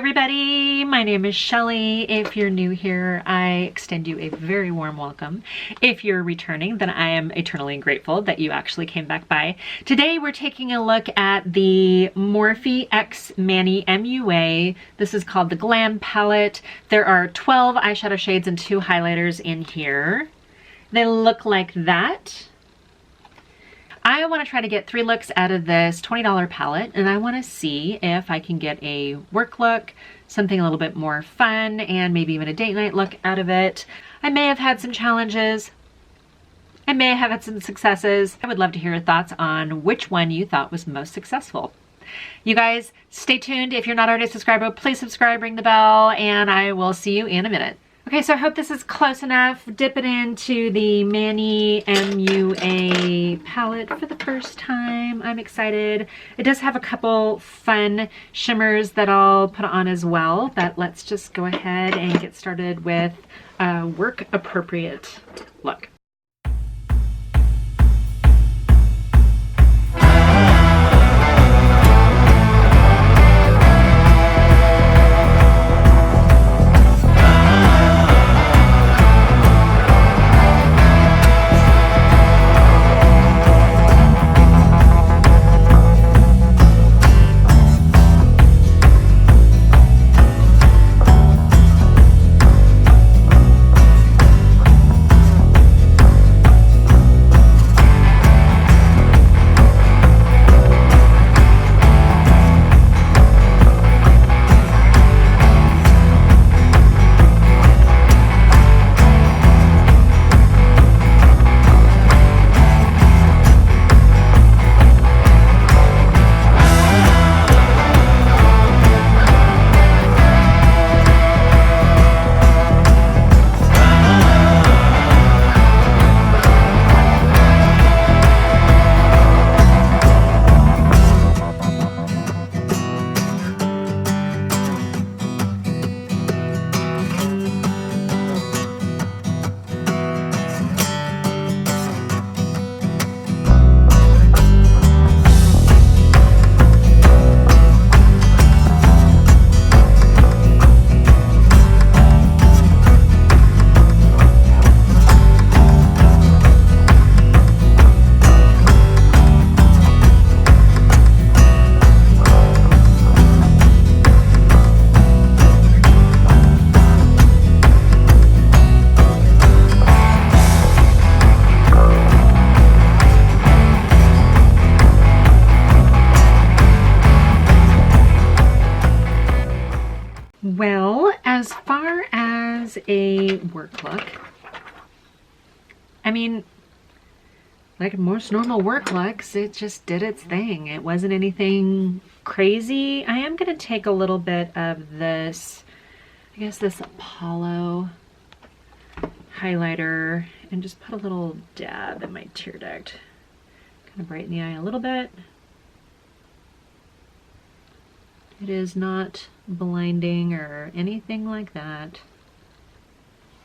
everybody, my name is Shelly. If you're new here, I extend you a very warm welcome. If you're returning, then I am eternally grateful that you actually came back by. Today we're taking a look at the Morphe X Manny MUA. This is called the Glam Palette. There are 12 eyeshadow shades and 2 highlighters in here. They look like that. I want to try to get 3 looks out of this $20 palette, and I want to see if I can get a work look, something a little bit more fun, and maybe even a date night look out of it. I may have had some challenges. I may have had some successes. I would love to hear your thoughts on which one you thought was most successful. You guys, stay tuned. If you're not already a subscriber, please subscribe, ring the bell, and I will see you in a minute. Okay, so I hope this is close enough. Dip it into the Manny MUA palette for the first time. I'm excited. It does have a couple fun shimmers that I'll put on as well, but let's just go ahead and get started with a work appropriate look. Well, as far as a work look, I mean, like most normal work looks, it just did its thing. It wasn't anything crazy. I am going to take a little bit of this, I guess this Apollo highlighter and just put a little dab in my tear duct. Kind of brighten the eye a little bit. It is not blinding or anything like that.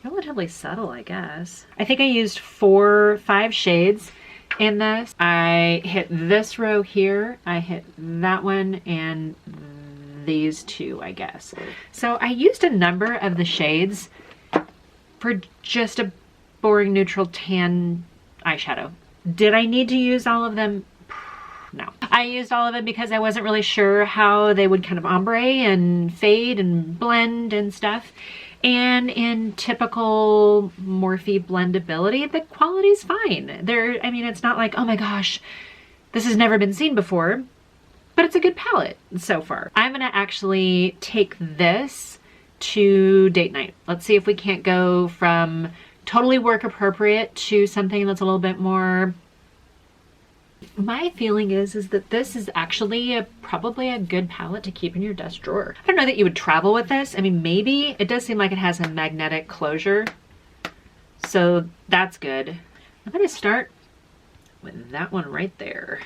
Relatively subtle, I guess. I think I used 5 shades in this. I hit this row here, I hit that one, and these 2, I guess. So I used a number of the shades for just a boring neutral tan eyeshadow. Did I need to use all of them? No. I used all of it because I wasn't really sure how they would kind of ombre and fade and blend and stuff. And in typical Morphe blendability, the quality's fine. I mean, it's not like, oh my gosh, this has never been seen before, but it's a good palette so far. I'm gonna actually take this to date night. Let's see if we can't go from totally work appropriate to something that's a little bit more. My feeling is that this is actually probably a good palette to keep in your desk drawer. I don't know that you would travel with this. I mean, maybe. It does seem like it has a magnetic closure, so that's good. I'm going to start with that one right there.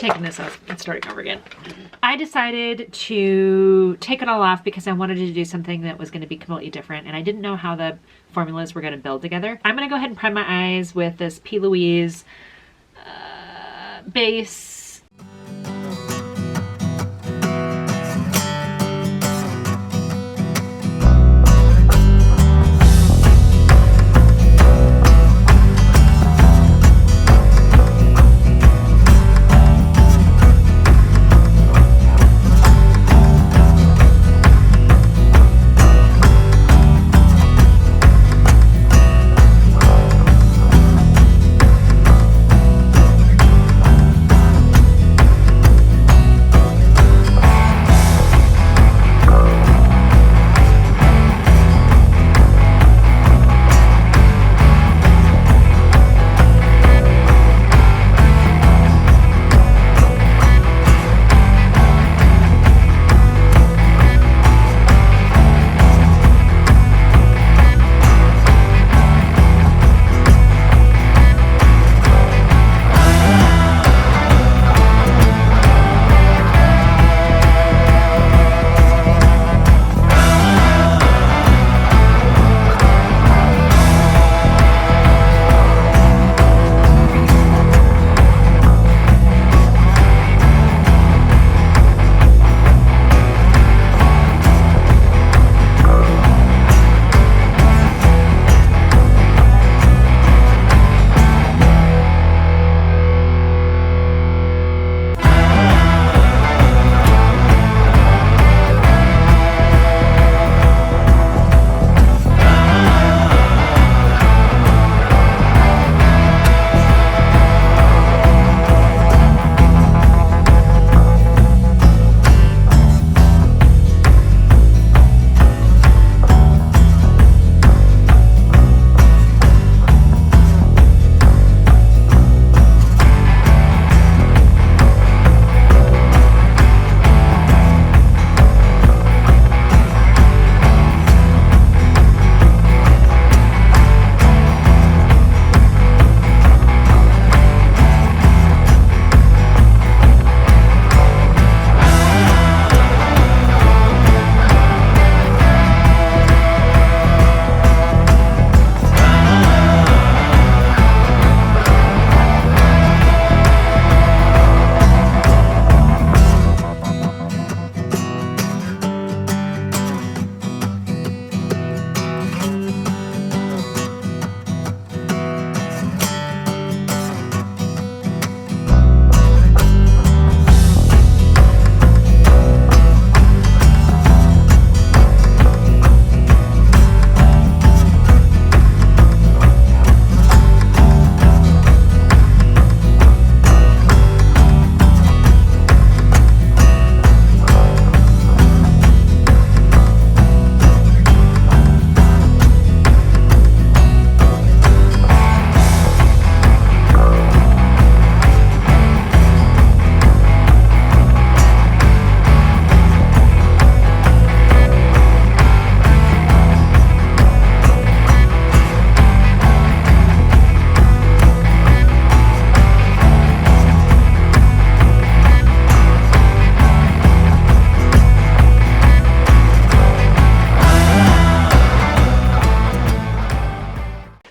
taking this off and starting over again. I decided to take it all off because I wanted to do something that was going to be completely different, and I didn't know how the formulas were going to build together. I'm going to go ahead and prime my eyes with this P. Louise base.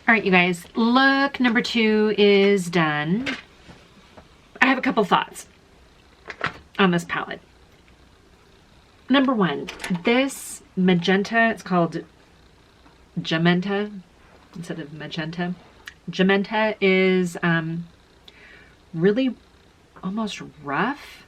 All right, you guys, look number 2 is done. I have a couple thoughts on this palette. Number 1, this magenta, it's called Gementa instead of magenta. Gementa is really almost rough.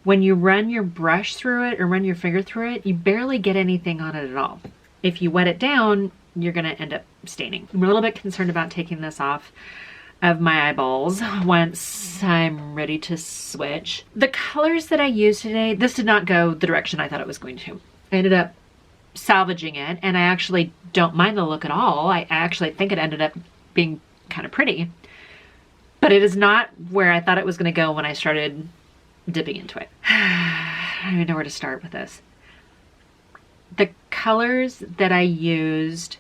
When you run your brush through it or run your finger through it, you barely get anything on it at all. If you wet it down, you're gonna end up staining. I'm a little bit concerned about taking this off of my eyeballs once I'm ready to switch. The colors that I used today, this did not go the direction I thought it was going to. I ended up salvaging it, and I actually don't mind the look at all. I actually think it ended up being kind of pretty, but it is not where I thought it was gonna go when I started dipping into it. I don't even know where to start with this. The colors that I used,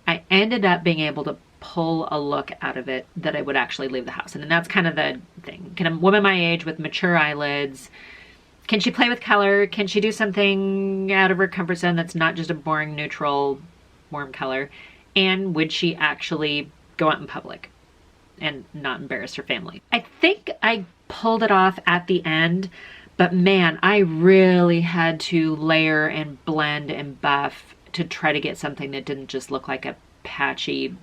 I ended up being able to pull a look out of it that I would actually leave the house in. And that's kind of the thing. Can a woman my age with mature eyelids, can she play with color? Can she do something out of her comfort zone that's not just a boring, neutral, warm color? And would she actually go out in public and not embarrass her family? I think I pulled it off at the end, but man, I really had to layer and blend and buff to try to get something that didn't just look like a patchy,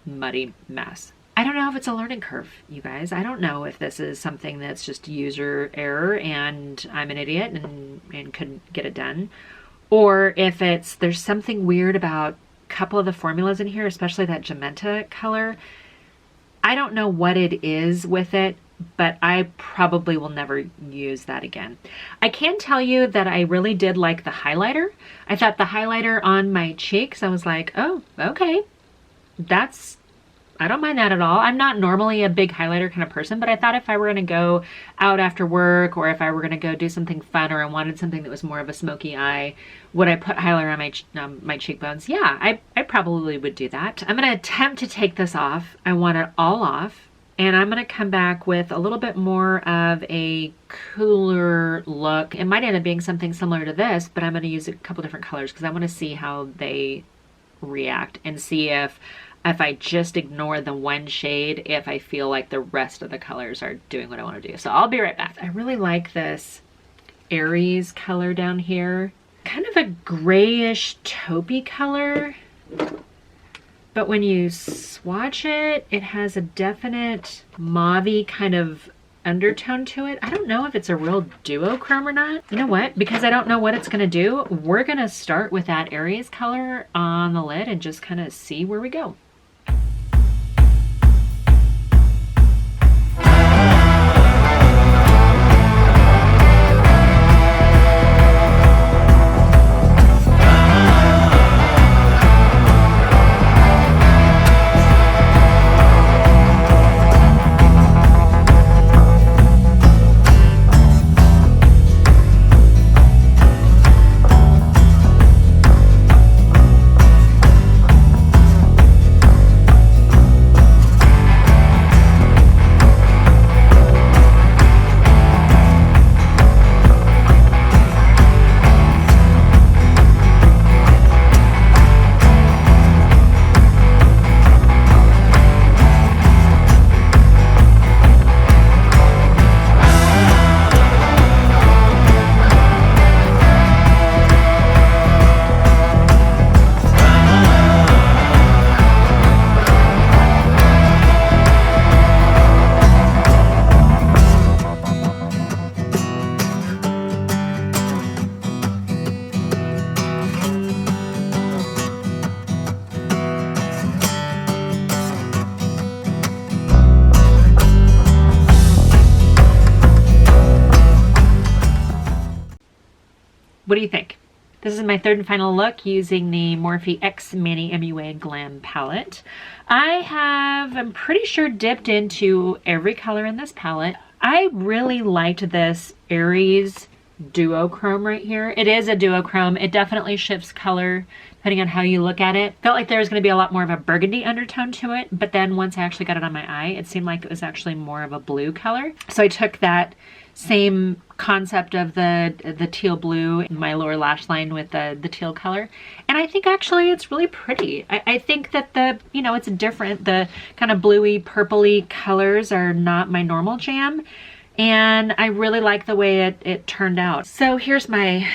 muddy mess. I don't know if it's a learning curve, you guys. I don't know if this is something that's just user error and I'm an idiot and couldn't get it done. Or if there's something weird about a couple of the formulas in here, especially that Gementa color. I don't know what it is with it, but I probably will never use that again. I can tell you that I really did like the highlighter. I thought the highlighter on my cheeks, I was like, oh, okay. I don't mind that at all. I'm not normally a big highlighter kind of person, but I thought if I were going to go out after work or if I were going to go do something fun or I wanted something that was more of a smoky eye, would I put highlighter on my cheekbones? Yeah, I probably would do that. I'm going to attempt to take this off. I want it all off. And I'm going to come back with a little bit more of a cooler look. It might end up being something similar to this, but I'm going to use a couple different colors because I want to see how they react and see if I just ignore the one shade, if I feel like the rest of the colors are doing what I want to do. So I'll be right back. I really like this Aries color down here. Kind of a grayish taupey color. But when you swatch it, it has a definite mauve-y kind of undertone to it. I don't know if it's a real duochrome or not. You know what? Because I don't know what it's going to do, we're going to start with that Aries color on the lid and just kind of see where we go. What do you think? This is my third and final look using the Morphe X Manny MUA Glam Palette. I'm pretty sure dipped into every color in this palette. I really liked this Aries duochrome right here. It is a duochrome. It definitely shifts color depending on how you look at it. Felt like there was going to be a lot more of a burgundy undertone to it, but then once I actually got it on my eye, it seemed like it was actually more of a blue color. So I took that same concept of the teal blue in my lower lash line with the teal color, and I think actually it's really pretty. I think that it's different. The kind of bluey purpley colors are not my normal jam, and I really like the way it turned out. So here's my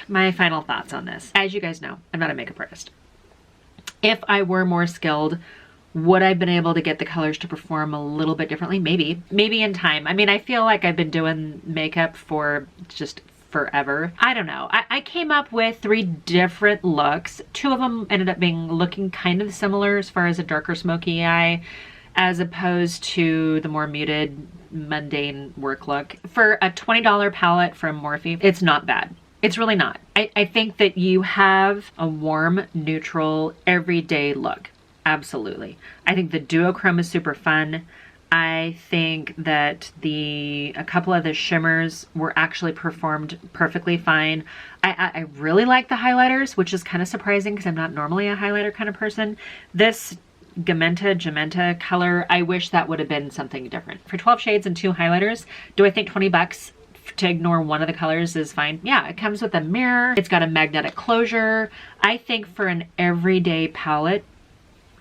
final thoughts on this. As you guys know, I'm not a makeup artist. If I were more skilled, would I have been able to get the colors to perform a little bit differently? Maybe in time. I mean, I feel like I've been doing makeup for just forever. I don't know. I came up with 3 different looks. 2 of them ended up looking kind of similar as far as a darker smoky eye, as opposed to the more muted, mundane work look. For a $20 palette from Morphe, it's not bad. It's really not. I think that you have a warm, neutral, everyday look. Absolutely. I think the duochrome is super fun. I think that a couple of the shimmers were actually performed perfectly fine. I really like the highlighters, which is kind of surprising because I'm not normally a highlighter kind of person. This Gementa color. I wish that would have been something different. For 12 shades and 2 highlighters, do I think 20 bucks to ignore one of the colors is fine? Yeah, it comes with a mirror. It's got a magnetic closure. I think for an everyday palette,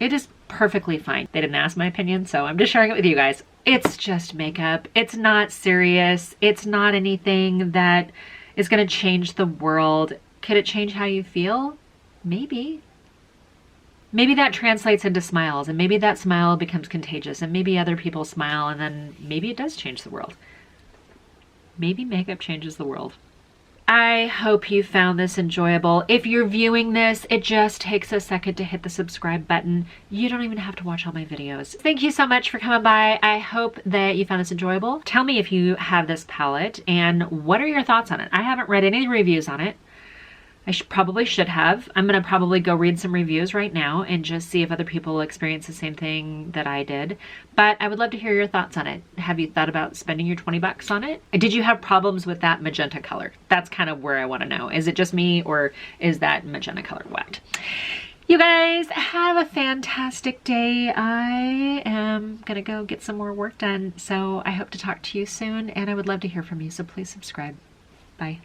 it is perfectly fine. They didn't ask my opinion, so I'm just sharing it with you guys. It's just makeup. It's not serious. It's not anything that is going to change the world. Could it change how you feel? Maybe. Maybe that translates into smiles, and maybe that smile becomes contagious, and maybe other people smile, and then maybe it does change the world. Maybe makeup changes the world. I hope you found this enjoyable. If you're viewing this, it just takes a second to hit the subscribe button. You don't even have to watch all my videos. Thank you so much for coming by. I hope that you found this enjoyable. Tell me if you have this palette and what are your thoughts on it. I haven't read any reviews on it. I probably should have. I'm gonna probably go read some reviews right now and just see if other people experience the same thing that I did. But I would love to hear your thoughts on it. Have you thought about spending your 20 bucks on it? Did you have problems with that magenta color? That's kind of where I wanna know. Is it just me, or is that magenta color wet? You guys have a fantastic day. I am gonna go get some more work done. So I hope to talk to you soon, and I would love to hear from you. So please subscribe. Bye.